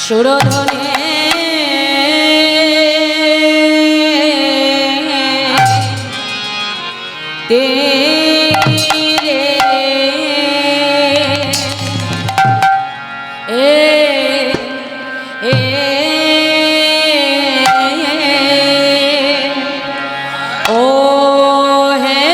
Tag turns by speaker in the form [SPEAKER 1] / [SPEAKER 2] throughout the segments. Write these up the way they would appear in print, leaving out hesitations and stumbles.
[SPEAKER 1] সুরধনে তেরে ও হে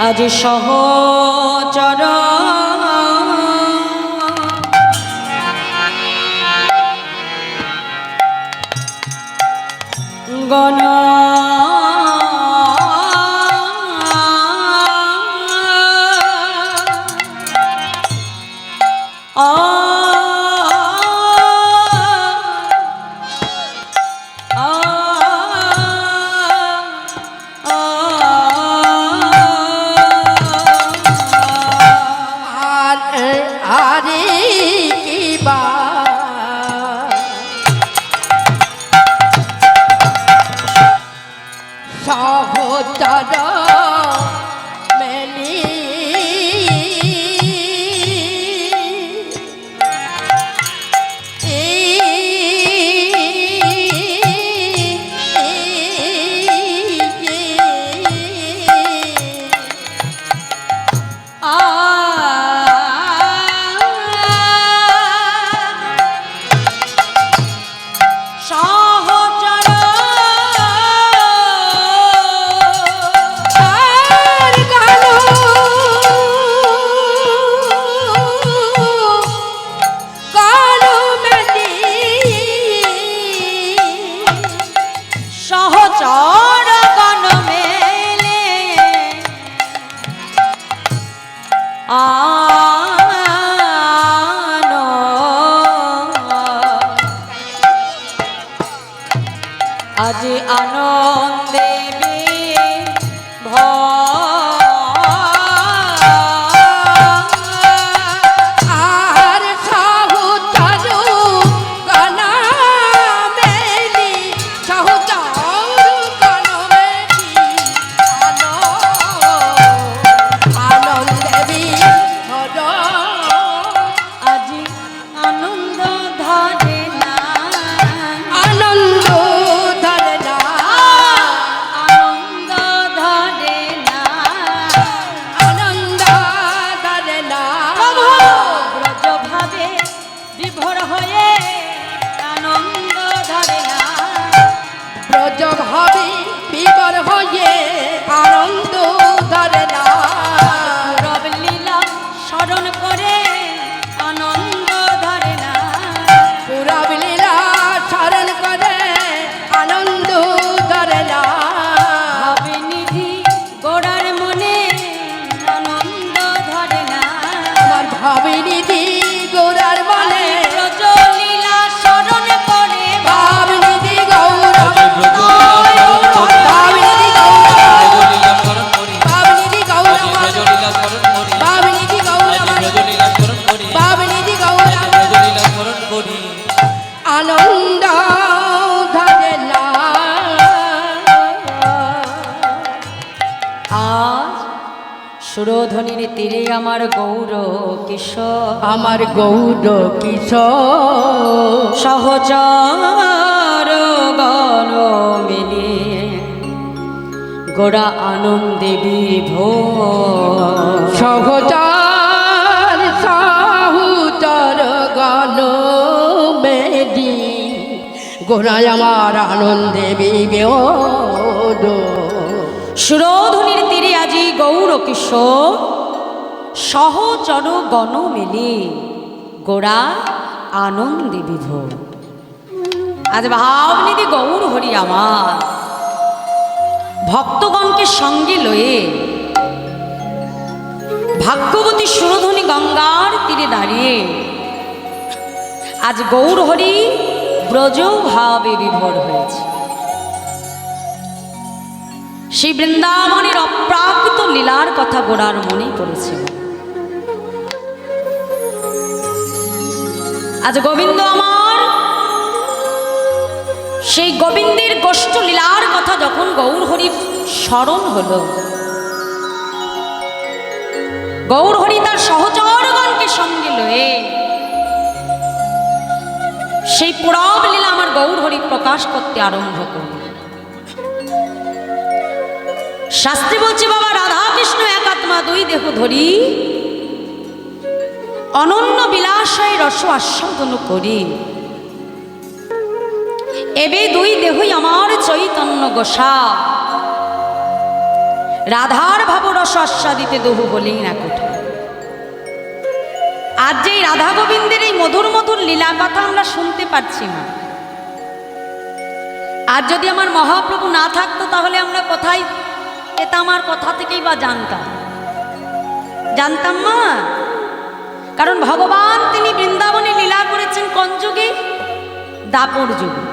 [SPEAKER 1] আজ সহচর গণ আজ আনন্দে
[SPEAKER 2] আর সাহুচারু গানা মেলি সাহুচারু গানা মেলি আনন্দে
[SPEAKER 1] আজ আনন্দ ধরে না
[SPEAKER 2] আনন্দ আনন্দ ধরে না
[SPEAKER 1] রব লীলা স্মরণ করে আনন্দ ধরে না
[SPEAKER 2] পুরব লীলা স্মরণ করে আনন্দ ধরে না
[SPEAKER 1] ভাবে নিধি গোড়ার মনে আনন্দ ধরে না
[SPEAKER 2] আমার ভাবে নিধি গোড়ার মনে
[SPEAKER 1] ব্রজ লীলা স্মরণ করে
[SPEAKER 2] ভাব নিধি গৌরব আনন্দ ধরে না
[SPEAKER 1] আজ সুরধ্বনির তীরে আমার গৌর কিশোর
[SPEAKER 2] আমার গৌর কিশোর
[SPEAKER 1] সহচর গণ মিলে গোড়া আনন্দে বিভোর
[SPEAKER 2] সহচর সাহুচর গণ মেডি গোড়ায় আমার আনন্দে বিভোর
[SPEAKER 1] সুরধ্বনির তীরে আজি গৌর কিশোর সহচর গণ মিলে গোড়া আনন্দে বিভোর আজ ভাবনিধি গৌর হরি আমার ভক্তগণকে সঙ্গে লয়ে ভাগ্যবতী সুরধ্বনি গঙ্গার তীরে দাঁড়িয়ে আজ গৌর হরি ব্রজ ভাবে বিভোর হয়েছে সেই বৃন্দাবনের অপ্রাকৃত লীলার কথা গোড়ার মনে পড়েছে আজ গোবিন্দ আমার সেই গোবিন্দের গোষ্ঠ লীলার কথা যখন গৌর হরির স্মরণ হল গৌর হরি তার সহচরগণকে সঙ্গে লয়ে সেই পুরব লীলা আমার গৌর হরি প্রকাশ করতে আরম্ভ করল শাস্ত্রে বলছে বাবা রাধা কৃষ্ণ এক আত্মা দুই দেহ ধরি অনন্য বিলাসয় রস আস্বাদন করি এবে দুই দেহই আমার চৈতন্য গোসা রাধার ভাবরস আস্বাদিতে দহু বলেই না কোঠা। আজ যে রাধা গোবিন্দের এই মধুর মধুর লীলা কথা আমরা শুনতে পাচ্ছি না, আর যদি আমার মহাপ্রভু না থাকতো তাহলে আমরা কোথায় পেতাম, আর কথা থেকেই বা জানতাম না। কারণ ভগবান তিনি বৃন্দাবনে লীলা করেছেন কোন যুগে? দাপর যুগে,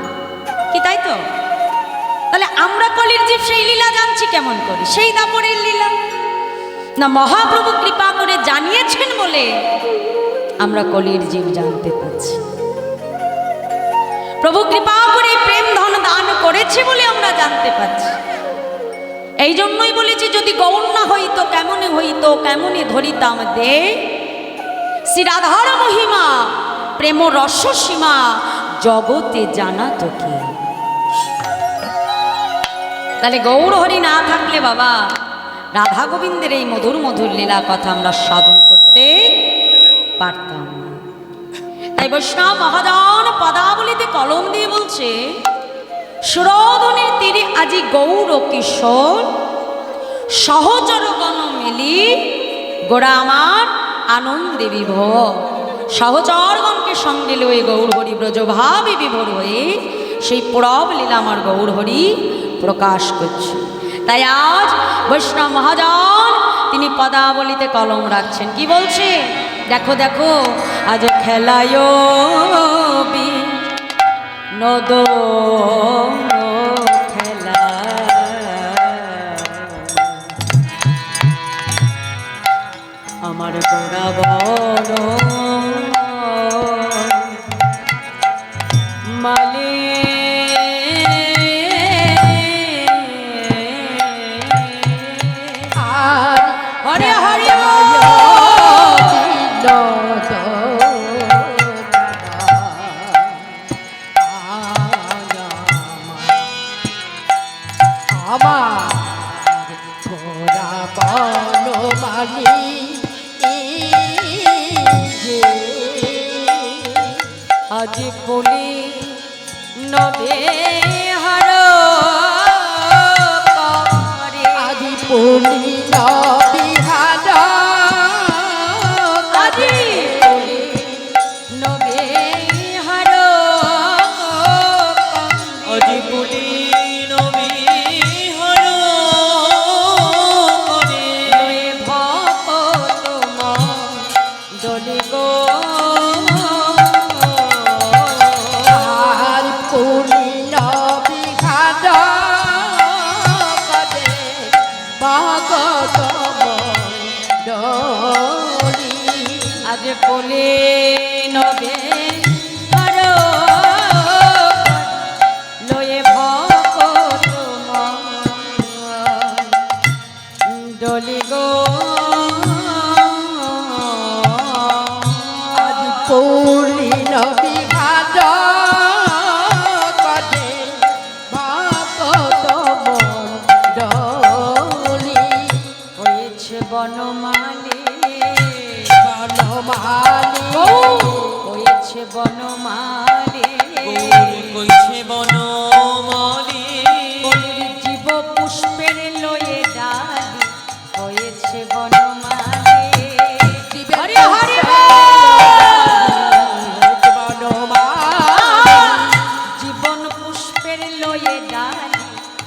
[SPEAKER 1] কি তাই তো? তাহলে আমরা কলির জীব সেই লীলা জানছি কেমন করে? সেই দাপরের লীলা না মহাপ্রভু কৃপা করে জানিয়েছেন বলে আমরা কলির জীব জানতে পারছি। প্রভু কৃপা করে প্রেম ধন দান করেছে বলে আমরা জানতে পারছি। এই জন্যই বলেছি, যদি গৌণ না হইতো কেমনে হইতো, কেমনে ধরিতাম দে শ্রী রাধার মহিমা, প্রেম রস সীমা জগতে জানা তো কি। তাহলে গৌর হরি না থাকলে বাবা রাধা গোবিন্দের এই মধুর মধুর লীলা কথা আমরা সাধন করতে পারতাম না। তাই বৈষ্ণব মহাজন পদাবলিতে কলম দিয়ে বলছে, সুরধনের তীরে আজি গৌর কিশোর সহচর গণ মিলি গোড়া আমার আনন্দে বিভোর। সহচরগণকে সঙ্গে লয়ে গৌর হরি ব্রজভাবে বিভোর হয়ে সেই পরব লীলা আমার গৌর হরি প্রকাশ করছে। তাই আজ বৈষ্ণব মহাজন তিনি পদাবলিতে কলম রাখছেন, কি বলছে? দেখো দেখো আজ খেলায় নদ খেলা আমার গোড়া বড় মালে হরে হরে আজ বলি নদে হর
[SPEAKER 2] আজ বলি নবিহার
[SPEAKER 1] আজি বলি নদে হর
[SPEAKER 3] আজি বলি নবী হর করে
[SPEAKER 1] ভক্ত দলি গো
[SPEAKER 2] আর বলি নবিহার করে ভগত মণ্ডলী।
[SPEAKER 1] আজ বলে নবে হর লয়ে ভক্ত দলি গো
[SPEAKER 2] আজ বলি নবিহার করে ভগত মণ্ডলী।
[SPEAKER 1] হয়েছে বনমালী
[SPEAKER 2] বনমালী
[SPEAKER 1] হয়েছে বনমালী
[SPEAKER 3] কইছে বনমালী
[SPEAKER 1] জীব পুষ্পের লয়ে ডালি হয়েছে বনমালী। হরে হরে জীবন পুষ্পের লয়ে ডালি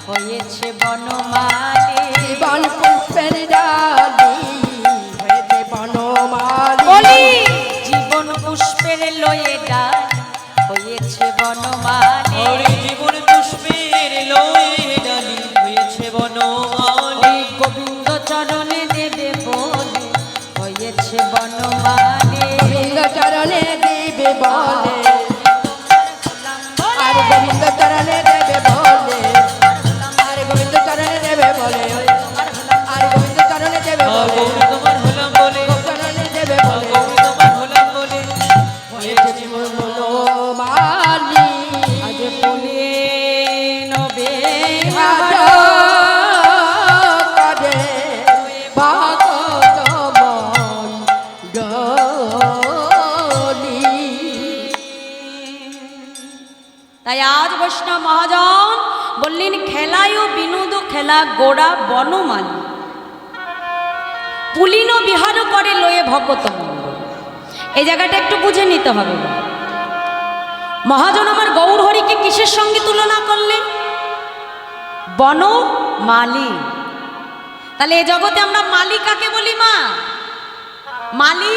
[SPEAKER 1] হয়েছে বনমালী।
[SPEAKER 2] জীবন পুষ্পের ডালি হয়েছে বনমালী।
[SPEAKER 1] বলি জীবন পুষ্পের লয়ে ডালি হয়েছে বনমালী।
[SPEAKER 3] হরে জীবন পুষ্পের লয়ে ডালি হয়েছে বনমালী
[SPEAKER 1] ওই গোবিন্দ চরণে দেবে বলে হয়েছে বনমালী।
[SPEAKER 2] গোবিন্দ চরণে দিবে বলে আর গোবিন্দ চরণে দেবে বলে আর গোবিন্দ চরণে দেবে বলে আর গোবিন্দ চরণে দেবে বলে
[SPEAKER 3] গৌরী তোমার হলাম বলে
[SPEAKER 2] চরণে দেবে বলে
[SPEAKER 3] গৌরী তোমার হলাম বলে
[SPEAKER 2] হয়েছে জীবন বনমালী।
[SPEAKER 1] আজ বলে নবে
[SPEAKER 2] হাজ করে ভগত মণ্ডলী।
[SPEAKER 1] তাই আজ বৈষ্ণব মহাজন বললেন খেলায় বিনোদ খেলা গোড়া বনমালী। পুলিন বিহার করে লয়ে ভগত মঙ্গল। এই জায়গাটা একটু বুঝে নিতে হবে। মহাজন আমার গৌর হরিকে কিসের সঙ্গে তুলনা করলে? বনমালী। তাহলে এই জগতে আমরা মালি কাকে বলি মা? মালি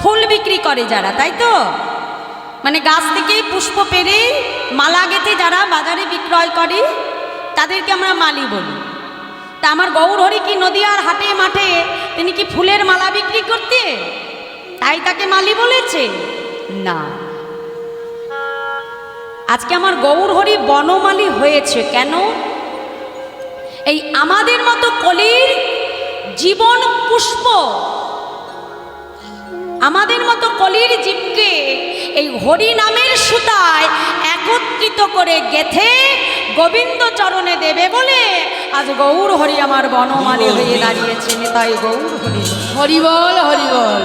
[SPEAKER 1] ফুল বিক্রি করে যারা, তাই তো? মানে গাছ থেকে পুষ্প পেরে মালা গেঁথে যারা বাজারে বিক্রয় করে তাদেরকে আমরা মালি বলি। তা আমার গৌর হরি কি নদীয়ার হাটে মাঠে তিনি কি ফুলের মালা বিক্রি করতে, তাই তাকে মালি বলেছে? না। আজকে আমার গৌর হরি বনমালী হয়েছে কেন? এই আমাদের মতো কলির জীবন পুষ্প, আমাদের মতো কলির জীবকে এই হরি নামের সুতায় একত্রিত করে গেথে গোবিন্দ চরণে দেবে বলে আজ গৌর হরি আমার বনমালী হয়ে দাঁড়িয়েছেন। তাই গৌর হরি
[SPEAKER 2] হরি বল, হরি বল।